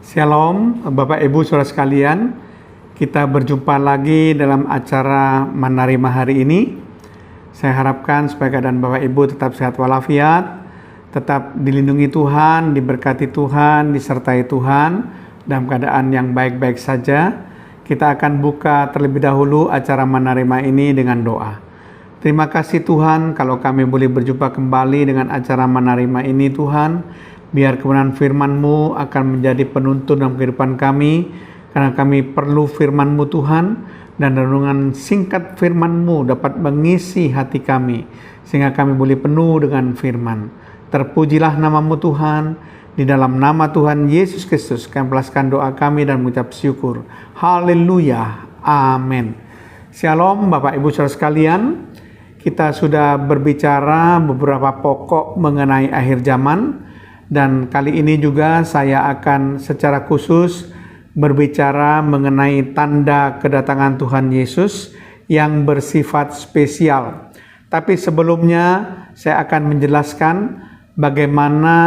Shalom Bapak Ibu Saudara sekalian, kita berjumpa lagi dalam acara Menerima hari ini. Saya harapkan supaya keadaan Bapak Ibu tetap sehat walafiat, tetap dilindungi Tuhan, diberkati Tuhan, disertai Tuhan, dalam keadaan yang baik-baik saja. Kita akan buka terlebih dahulu acara Menerima ini dengan doa. Terima kasih Tuhan kalau kami boleh berjumpa kembali dengan acara Menerima ini Tuhan. Biar kebenaran firman-Mu akan menjadi penuntun dalam kehidupan kami, karena kami perlu firman-Mu Tuhan, dan renungan singkat firman-Mu dapat mengisi hati kami, sehingga kami boleh penuh dengan firman. Terpujilah nama-Mu Tuhan, di dalam nama Tuhan Yesus Kristus kami melepaskan doa kami dan mengucap syukur. Haleluya, amin. Shalom Bapak Ibu Saudara sekalian, kita sudah berbicara beberapa pokok mengenai akhir zaman. Dan kali ini juga saya akan secara khusus berbicara mengenai tanda kedatangan Tuhan Yesus yang bersifat spesial. Tapi sebelumnya saya akan menjelaskan bagaimana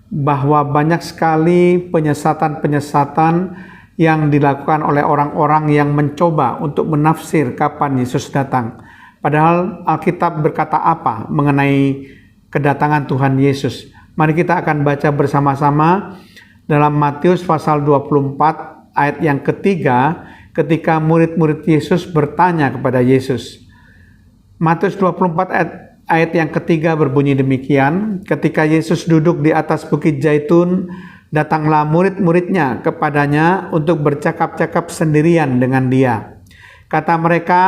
bahwa banyak sekali penyesatan-penyesatan yang dilakukan oleh orang-orang yang mencoba untuk menafsir kapan Yesus datang. Padahal Alkitab berkata apa mengenai kedatangan Tuhan Yesus? Mari kita akan baca bersama-sama dalam Matius pasal 24 ayat yang ketiga, ketika murid-murid Yesus bertanya kepada Yesus. Matius 24 ayat yang ketiga berbunyi demikian, ketika Yesus duduk di atas bukit Zaitun, datanglah murid-muridnya kepadanya untuk bercakap-cakap sendirian dengan dia. Kata mereka,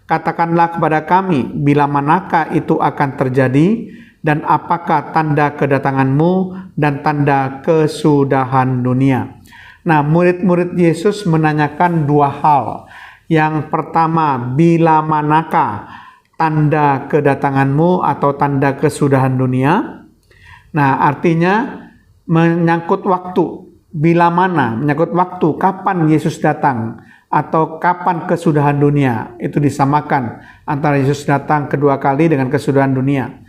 katakanlah kepada kami, bila manakah itu akan terjadi, dan apakah tanda kedatangan-Mu dan tanda kesudahan dunia? Nah, murid-murid Yesus menanyakan dua hal. Yang pertama, bila manakah tanda kedatangan-Mu atau tanda kesudahan dunia? Nah, artinya menyangkut waktu. Bila mana? Menyangkut waktu, kapan Yesus datang atau kapan kesudahan dunia. Itu disamakan antara Yesus datang kedua kali dengan kesudahan dunia.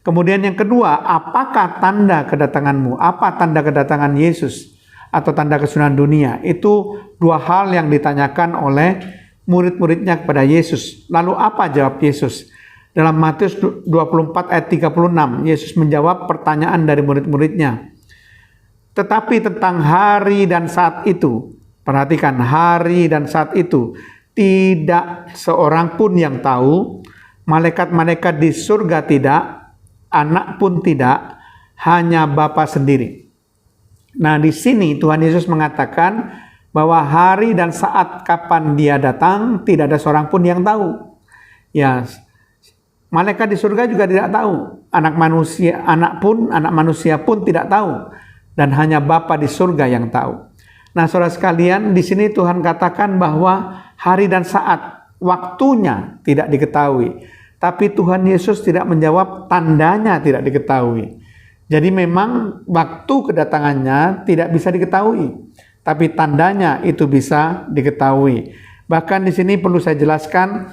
Kemudian yang kedua, apakah tanda kedatangan-Mu? Apa tanda kedatangan Yesus atau tanda kesudahan dunia? Itu dua hal yang ditanyakan oleh murid-muridnya kepada Yesus. Lalu apa jawab Yesus? Dalam Matius 24 ayat 36, Yesus menjawab pertanyaan dari murid-muridnya. Tetapi tentang hari dan saat itu, perhatikan hari dan saat itu, tidak seorang pun yang tahu, malaikat-malaikat di surga tidak, Anak pun tidak, hanya Bapa sendiri. Nah, di sini Tuhan Yesus mengatakan bahwa hari dan saat kapan Dia datang tidak ada seorang pun yang tahu. Ya, malaikat di surga juga tidak tahu. Anak manusia pun tidak tahu, dan hanya Bapa di surga yang tahu. Nah, saudara sekalian, di sini Tuhan katakan bahwa hari dan saat, waktunya tidak diketahui. Tapi Tuhan Yesus tidak menjawab tandanya tidak diketahui. Jadi memang waktu kedatangannya tidak bisa diketahui, tapi tandanya itu bisa diketahui. Bahkan di sini perlu saya jelaskan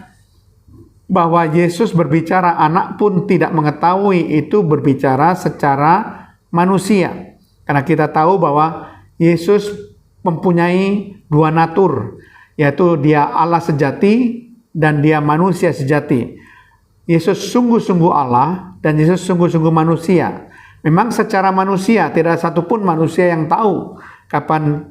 bahwa Yesus berbicara anak pun tidak mengetahui, itu berbicara secara manusia. Karena kita tahu bahwa Yesus mempunyai dua natur, yaitu Dia Allah sejati dan Dia manusia sejati. Yesus sungguh-sungguh Allah dan Yesus sungguh-sungguh manusia. Memang secara manusia tidak satupun manusia yang tahu kapan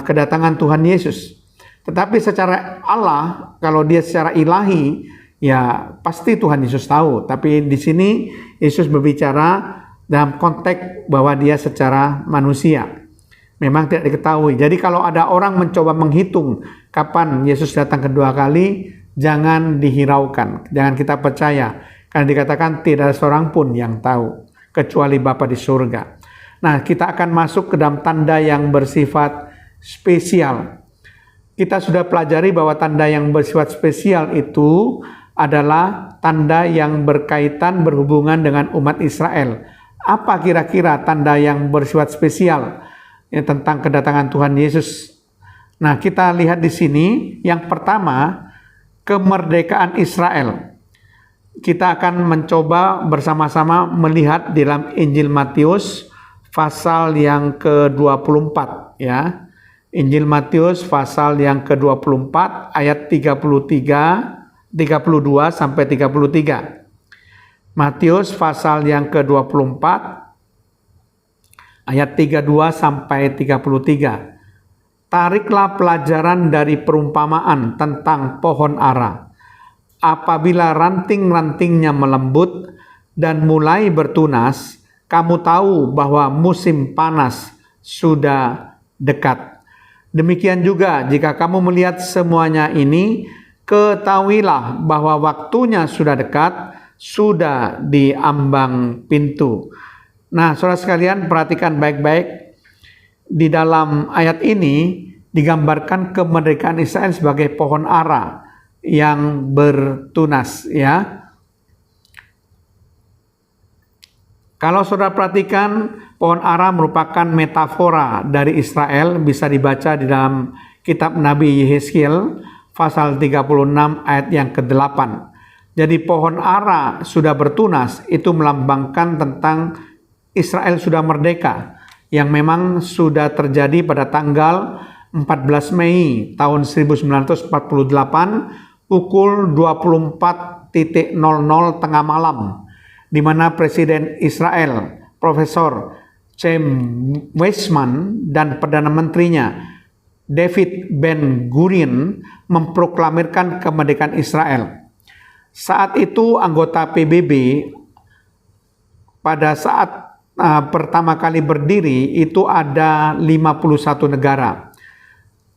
kedatangan Tuhan Yesus. Tetapi secara Allah, kalau Dia secara ilahi, ya pasti Tuhan Yesus tahu. Tapi di sini Yesus berbicara dalam konteks bahwa Dia secara manusia. Memang tidak diketahui. Jadi kalau ada orang mencoba menghitung kapan Yesus datang kedua kali, jangan dihiraukan, jangan kita percaya, karena dikatakan tidak ada seorang pun yang tahu, kecuali Bapa di surga. Nah, kita akan masuk ke dalam tanda yang bersifat spesial. Kita sudah pelajari bahwa tanda yang bersifat spesial itu adalah tanda yang berkaitan berhubungan dengan umat Israel. Apa kira-kira tanda yang bersifat spesial tentang kedatangan Tuhan Yesus? Nah, kita lihat di sini, yang pertama, kemerdekaan Israel. Kita akan mencoba bersama-sama melihat di dalam Injil Matius pasal yang ke-24 ya. Injil Matius pasal yang ke-24 ayat 32 sampai 33. Matius pasal yang ke-24 ayat 32 sampai 33. Tariklah pelajaran dari perumpamaan tentang pohon ara. Apabila ranting-rantingnya melembut dan mulai bertunas, kamu tahu bahwa musim panas sudah dekat. Demikian juga jika kamu melihat semuanya ini, ketahuilah bahwa waktunya sudah dekat, sudah di ambang pintu. Nah, saudara sekalian, perhatikan baik-baik. Di dalam ayat ini digambarkan kemerdekaan Israel sebagai pohon ara yang bertunas ya. Kalau saudara perhatikan, pohon ara merupakan metafora dari Israel, bisa dibaca di dalam kitab Nabi Yehezkiel pasal 36 ayat yang ke-8. Jadi pohon ara sudah bertunas, itu melambangkan tentang Israel sudah merdeka, yang memang sudah terjadi pada tanggal 14 Mei tahun 1948 pukul 24.00 tengah malam, di mana Presiden Israel Profesor Chaim Weizmann dan Perdana Menterinya David Ben-Gurion memproklamirkan kemerdekaan Israel. Saat itu anggota PBB pada saat pertama kali berdiri itu ada 51 negara.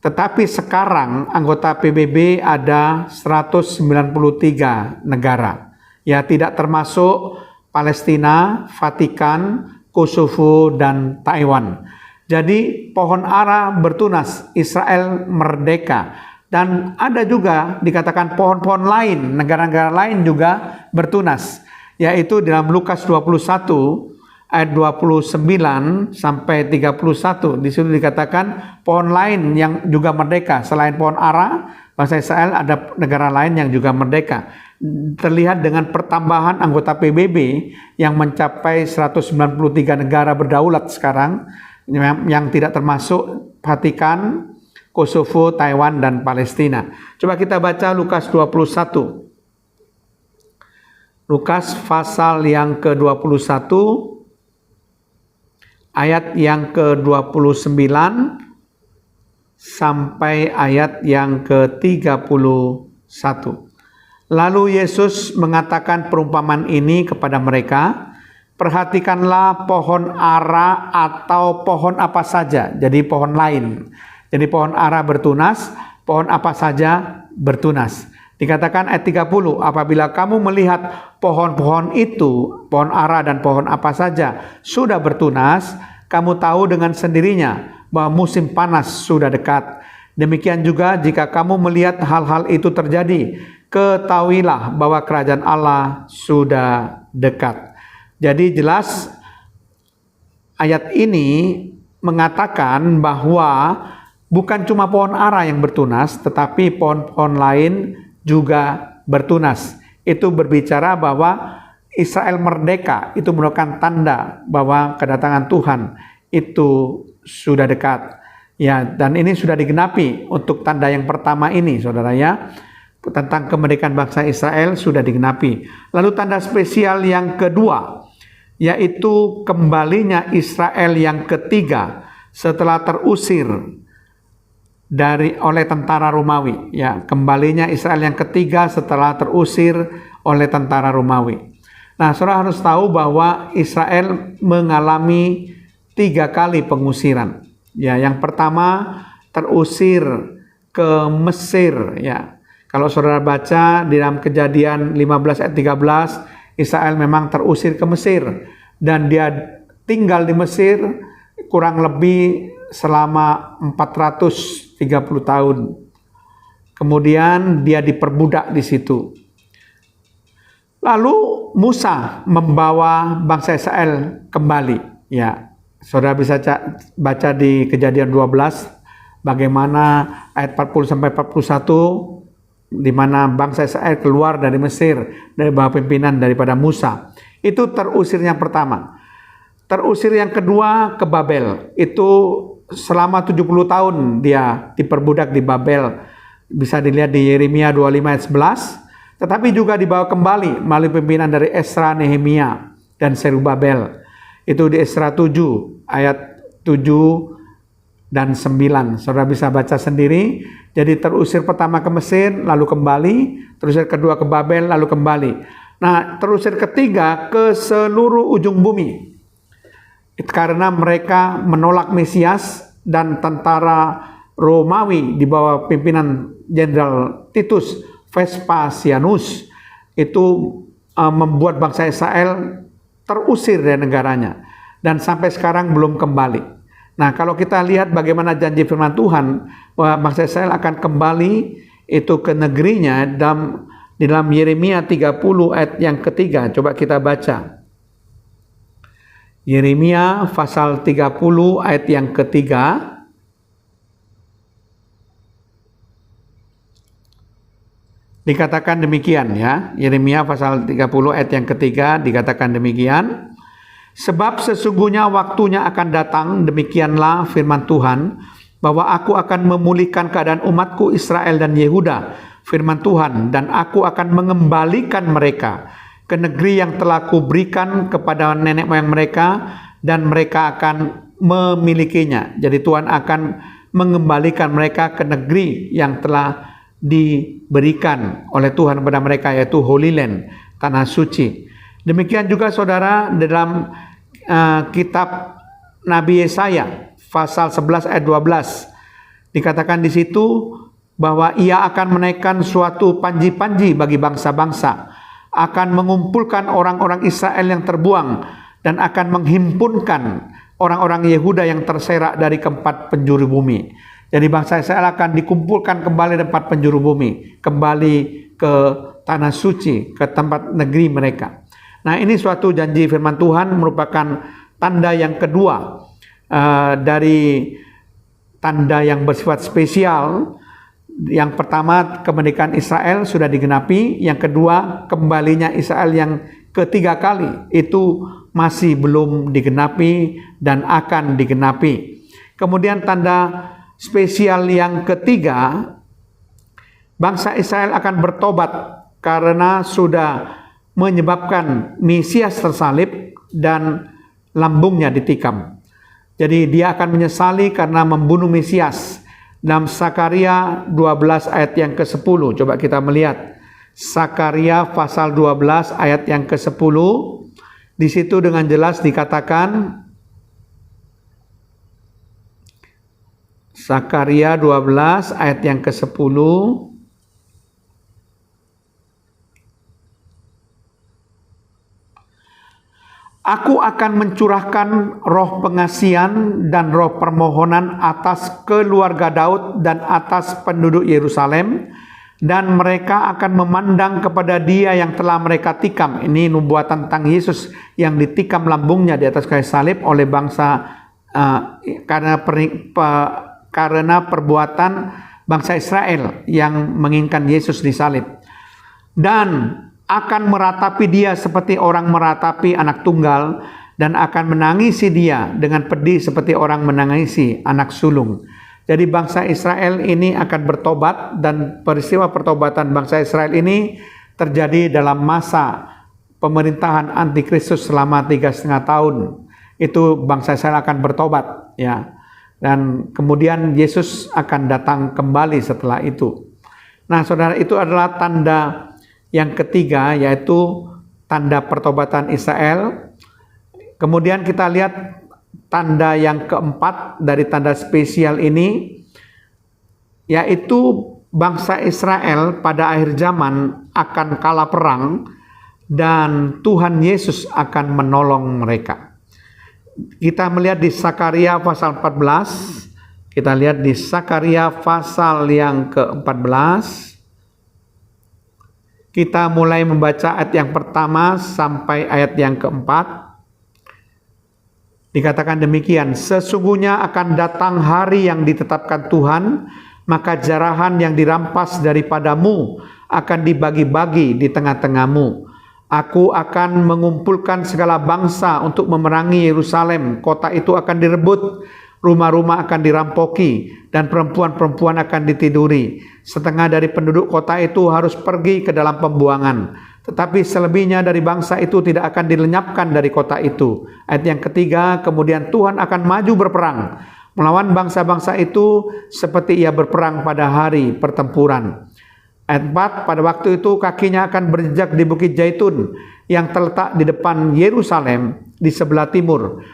Tetapi sekarang anggota PBB ada 193 negara. Ya, tidak termasuk Palestina, Vatikan, Kosovo, dan Taiwan. Jadi pohon ara bertunas, Israel merdeka. Dan ada juga dikatakan pohon-pohon lain, negara-negara lain juga bertunas. Yaitu dalam Lukas 21 ayat 29 sampai 31. Di situ dikatakan pohon lain yang juga merdeka. Selain pohon ara, bangsa Israel ada negara lain yang juga merdeka. Terlihat dengan pertambahan anggota PBB yang mencapai 193 negara berdaulat sekarang, yang tidak termasuk Vatikan, Kosovo, Taiwan, dan Palestina. Coba kita baca Lukas 21. Lukas pasal yang ke-21 ayat yang ke-29 sampai ayat yang ke-31. Lalu Yesus mengatakan perumpamaan ini kepada mereka, perhatikanlah pohon ara atau pohon apa saja, jadi pohon lain. Jadi pohon ara bertunas, pohon apa saja bertunas. Dikatakan ayat 30, apabila kamu melihat pohon-pohon itu, pohon ara dan pohon apa saja sudah bertunas, kamu tahu dengan sendirinya bahwa musim panas sudah dekat. Demikian juga jika kamu melihat hal-hal itu terjadi, ketahuilah bahwa kerajaan Allah sudah dekat. Jadi jelas ayat ini mengatakan bahwa bukan cuma pohon ara yang bertunas, tetapi pohon-pohon lain juga bertunas. Itu berbicara bahwa Israel merdeka, itu merupakan tanda bahwa kedatangan Tuhan itu sudah dekat. Ya, dan ini sudah digenapi untuk tanda yang pertama ini, saudara ya. Tentang kemerdekaan bangsa Israel sudah digenapi. Lalu tanda spesial yang kedua, yaitu kembalinya Israel yang ketiga setelah terusir oleh tentara Romawi. Ya, kembalinya Israel yang ketiga setelah terusir oleh tentara Romawi. Nah, saudara harus tahu bahwa Israel mengalami 3 kali pengusiran. Ya, yang pertama terusir ke Mesir. Ya, kalau saudara baca di dalam Kejadian 15 ayat 13, Israel memang terusir ke Mesir dan dia tinggal di Mesir kurang lebih selama 430 tahun. Kemudian dia diperbudak di situ. Lalu Musa membawa bangsa Israel kembali. Ya, saudara bisa baca di Kejadian 12 bagaimana ayat 40 sampai 41 di mana bangsa Israel keluar dari Mesir dari bawah pimpinan daripada Musa. Itu terusirnya pertama. terusir yang kedua ke Babel. Itu selama 70 tahun dia diperbudak di Babel. Bisa dilihat di Yeremia 25 ayat 11. Tetapi juga dibawa kembali melalui pimpinan dari Esra, Nehemia, dan Serubabel. Itu di Esra 7 ayat 7 dan 9. Saudara bisa baca sendiri. Jadi terusir pertama ke Mesir, lalu kembali. Terusir kedua ke Babel, lalu kembali. Nah, terusir ketiga ke seluruh ujung bumi. Karena mereka menolak Mesias dan tentara Romawi di bawah pimpinan Jenderal Titus Vespasianus itu membuat bangsa Israel terusir dari negaranya dan sampai sekarang belum kembali. Nah, kalau kita lihat bagaimana janji firman Tuhan bahwa bangsa Israel akan kembali itu ke negerinya di dalam Yeremia 30 ayat yang ketiga. Coba kita baca. Yeremia pasal 30 ayat yang ketiga. Dikatakan demikian ya. Yeremia pasal 30 ayat yang ketiga dikatakan demikian. Sebab sesungguhnya waktunya akan datang, demikianlah firman Tuhan, bahwa aku akan memulihkan keadaan umatku Israel dan Yehuda, firman Tuhan, dan aku akan mengembalikan mereka ke negeri yang telah kuberikan kepada nenek moyang mereka, dan mereka akan memilikinya. Jadi Tuhan akan mengembalikan mereka ke negeri yang telah diberikan oleh Tuhan kepada mereka, yaitu Holy Land, tanah suci. Demikian juga saudara dalam kitab Nabi Yesaya pasal 11 ayat 12 dikatakan di situ bahwa ia akan menaikkan suatu panji-panji bagi bangsa-bangsa, akan mengumpulkan orang-orang Israel yang terbuang, dan akan menghimpunkan orang-orang Yehuda yang terserak dari keempat penjuru bumi. Jadi bangsa Israel akan dikumpulkan kembali di tempat penjuru bumi, kembali ke tanah suci, ke tempat negeri mereka. Nah, ini suatu janji firman Tuhan, merupakan tanda yang kedua dari tanda yang bersifat spesial. Yang pertama, kemerdekaan Israel sudah digenapi. Yang kedua, kembalinya Israel yang ketiga kali itu masih belum digenapi dan akan digenapi. Kemudian tanda spesial yang ketiga, bangsa Israel akan bertobat karena sudah menyebabkan Mesias tersalib dan lambungnya ditikam. Jadi dia akan menyesali karena membunuh Mesias. Dalam Sakaria 12 ayat yang ke-10, coba kita melihat. Sakaria pasal 12 ayat yang ke-10, di situ dengan jelas dikatakan, Sakaria 12 ayat yang ke-10, Aku akan mencurahkan roh pengasihan dan roh permohonan atas keluarga Daud dan atas penduduk Yerusalem, dan mereka akan memandang kepada Dia yang telah mereka tikam. Ini nubuatan tentang Yesus yang ditikam lambungnya di atas kayu salib oleh bangsa karena perbuatan bangsa Israel yang menginginkan Yesus disalib. Dan akan meratapi dia seperti orang meratapi anak tunggal, dan akan menangisi dia dengan pedih seperti orang menangisi anak sulung. Jadi bangsa Israel ini akan bertobat, dan peristiwa pertobatan bangsa Israel ini terjadi dalam masa pemerintahan antikristus selama 3,5 tahun. Itu bangsa Israel akan bertobat ya. Dan kemudian Yesus akan datang kembali setelah itu. Nah, saudara, itu adalah tanda yang ketiga, yaitu tanda pertobatan Israel. Kemudian kita lihat tanda yang keempat dari tanda spesial ini, yaitu bangsa Israel pada akhir zaman akan kalah perang dan Tuhan Yesus akan menolong mereka. Kita melihat di Sakaria pasal 14, kita lihat di Sakaria pasal yang ke-14. Kita mulai membaca ayat yang pertama sampai ayat yang keempat. Dikatakan demikian, sesungguhnya akan datang hari yang ditetapkan Tuhan, maka jarahan yang dirampas daripadamu akan dibagi-bagi di tengah-tengahmu. Aku akan mengumpulkan segala bangsa untuk memerangi Yerusalem. Kota itu akan direbut, rumah-rumah akan dirampoki, dan perempuan-perempuan akan ditiduri. Setengah dari penduduk kota itu harus pergi ke dalam pembuangan, tetapi selebihnya dari bangsa itu tidak akan dilenyapkan dari kota itu. Ayat yang ketiga, kemudian Tuhan akan maju berperang melawan bangsa-bangsa itu seperti ia berperang pada hari pertempuran. Ayat 4, pada waktu itu kakinya akan berjejak di Bukit Zaitun yang terletak di depan Yerusalem di sebelah timur.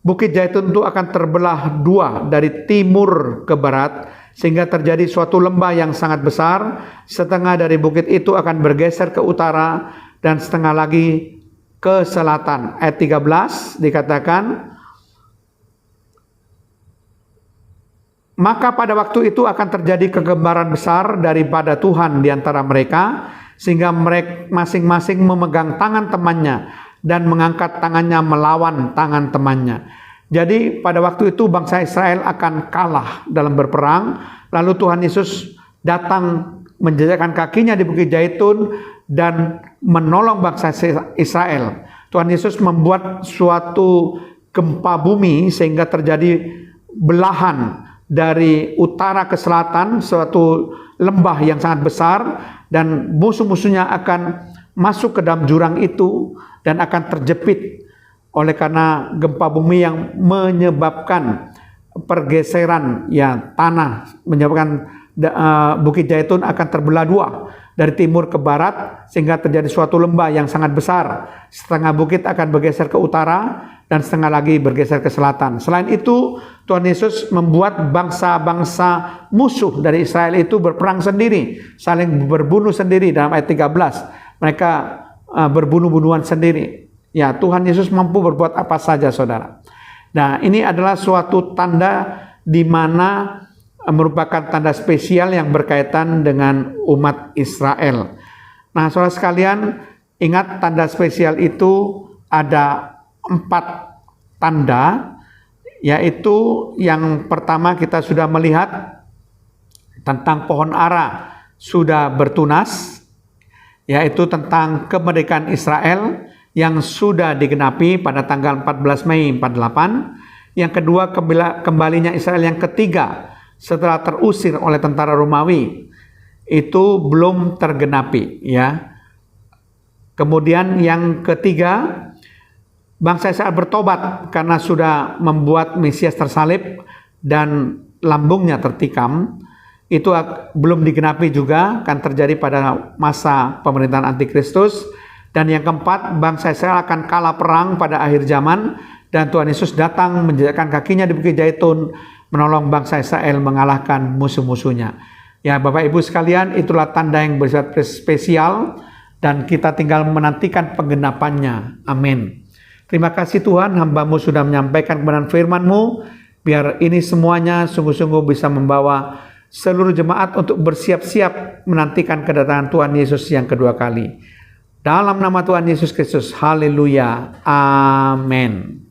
Bukit Zaitun itu akan terbelah dua dari timur ke barat, sehingga terjadi suatu lembah yang sangat besar. Setengah dari bukit itu akan bergeser ke utara dan setengah lagi ke selatan. Ayat 13 dikatakan, maka pada waktu itu akan terjadi kegembaran besar daripada Tuhan di antara mereka, sehingga mereka masing-masing memegang tangan temannya dan mengangkat tangannya melawan tangan temannya. Jadi pada waktu itu bangsa Israel akan kalah dalam berperang, lalu Tuhan Yesus datang menjejakkan kakinya di Bukit Zaitun dan menolong bangsa Israel. Tuhan Yesus membuat suatu gempa bumi sehingga terjadi belahan dari utara ke selatan, suatu lembah yang sangat besar, dan musuh-musuhnya akan masuk ke dalam jurang itu dan akan terjepit oleh karena gempa bumi yang menyebabkan pergeseran tanah, menyebabkan Bukit Zaitun akan terbelah dua dari timur ke barat, sehingga terjadi suatu lembah yang sangat besar. Setengah bukit akan bergeser ke utara dan setengah lagi bergeser ke selatan. Selain itu, Tuhan Yesus membuat bangsa-bangsa musuh dari Israel itu berperang sendiri, saling berbunuh sendiri. Dalam ayat 13 mereka berbunuh-bunuhan sendiri. Ya, Tuhan Yesus mampu berbuat apa saja, saudara. Nah, ini adalah suatu tanda di mana merupakan tanda spesial yang berkaitan dengan umat Israel. Nah, saudara sekalian, ingat tanda spesial itu ada 4 tanda, yaitu yang pertama kita sudah melihat tentang pohon ara sudah bertunas, yaitu tentang kemerdekaan Israel yang sudah digenapi pada tanggal 14 Mei 48. Yang kedua, kembalinya Israel yang ketiga setelah terusir oleh tentara Romawi, itu belum tergenapi, ya. Kemudian yang ketiga, bangsa Israel bertobat karena sudah membuat Mesias tersalib dan lambungnya tertikam. Itu belum digenapi juga, akan terjadi pada masa pemerintahan Antikristus. Dan yang keempat, bangsa Israel akan kalah perang pada akhir zaman, dan Tuhan Yesus datang menjejakkan kakinya di Bukit Zaitun, menolong bangsa Israel mengalahkan musuh-musuhnya. Ya, Bapak Ibu sekalian, itulah tanda yang bersifat spesial, dan kita tinggal menantikan penggenapannya. Amin. Terima kasih Tuhan, hamba-Mu sudah menyampaikan kebenaran firman-Mu, biar ini semuanya sungguh-sungguh bisa membawa seluruh jemaat untuk bersiap-siap menantikan kedatangan Tuhan Yesus yang kedua kali. Dalam nama Tuhan Yesus Kristus, haleluya, amin.